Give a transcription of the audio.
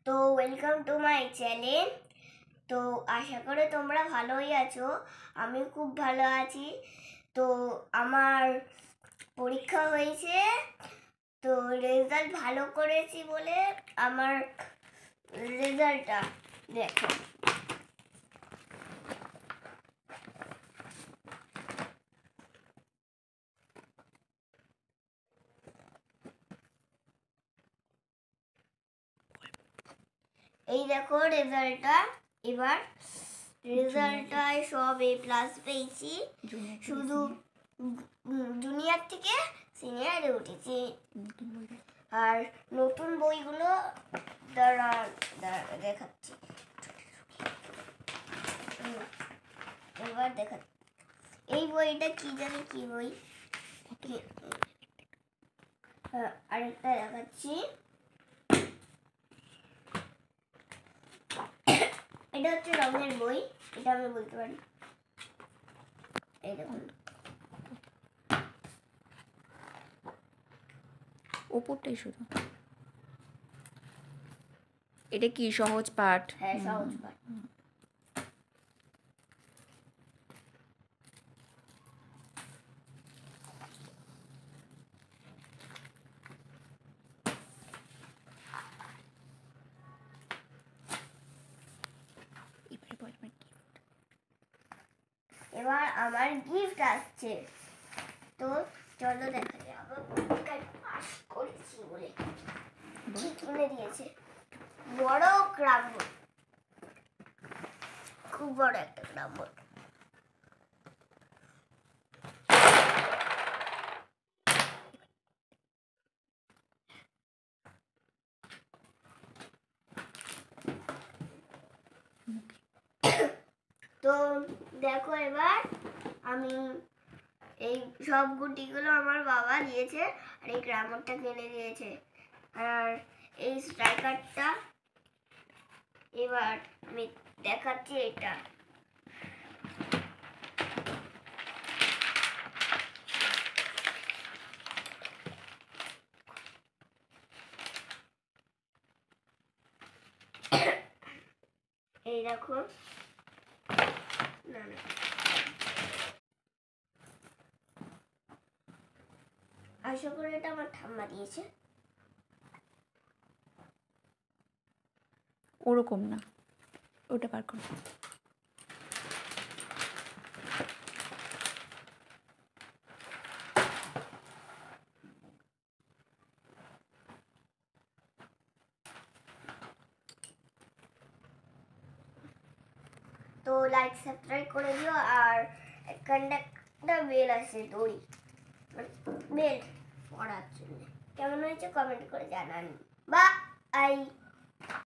তো welcome to my channel. তো আশা করে তোমরা ভালোই আছো, আমি খুব ভালো আছি। তো আমার পরীক্ষা হয়েছে, তো রেজাল্ট ভালো করেছি বলে আমার রেজাল্টটা দেখো। এই দেখো রেজাল্টটা। এবার রেজাল্টটায় সব A+ পেয়েছি, শুধু জুনিয়র থেকে সিনিয়রে উঠেছি। আর নতুন বইগুলো দাঁড়া দেখাচ্ছি, এবার দেখাচ্ছি। এই বইটা কি জানি কি বই, আরেকটা দেখাচ্ছি। এটা হচ্ছে রঙের বই, এটা আমি বলতে পারি। এই দেখুন, ওপরটাই শুধু। এটা কি সহজ পাঠ? হ্যাঁ, সহজ পাঠ। এবার আমার গিফট আসছে, তো চলো দেখা যাক। আমার পরীক্ষায় পাস করেছি বলে কি কিনে দিয়েছে। বড় ক্রাম বোর্ড, খুব বড় একটা ক্রাম বোর্ড। তো দেখো, এবার আমি এই সব গুটিগুলো আমার বাবা দিয়েছে, আর এই গ্রামারটা কিনে দিয়েছে, আর এই স্ট্রাইকারটা। এবার আমি দেখাচ্ছি এটা। এই দেখো, না আশা করি এটা আমার ঠাম্মা দিয়েছে। ওরকম না, ওটা পার করো। তো লাইক সাবস্ক্রাইব করে দিও, আর এখানটা একটা বেল আছে, দড়ি বেল পড়ার জন্য। কেমন হয়েছে কমেন্ট করে জানান। বাই।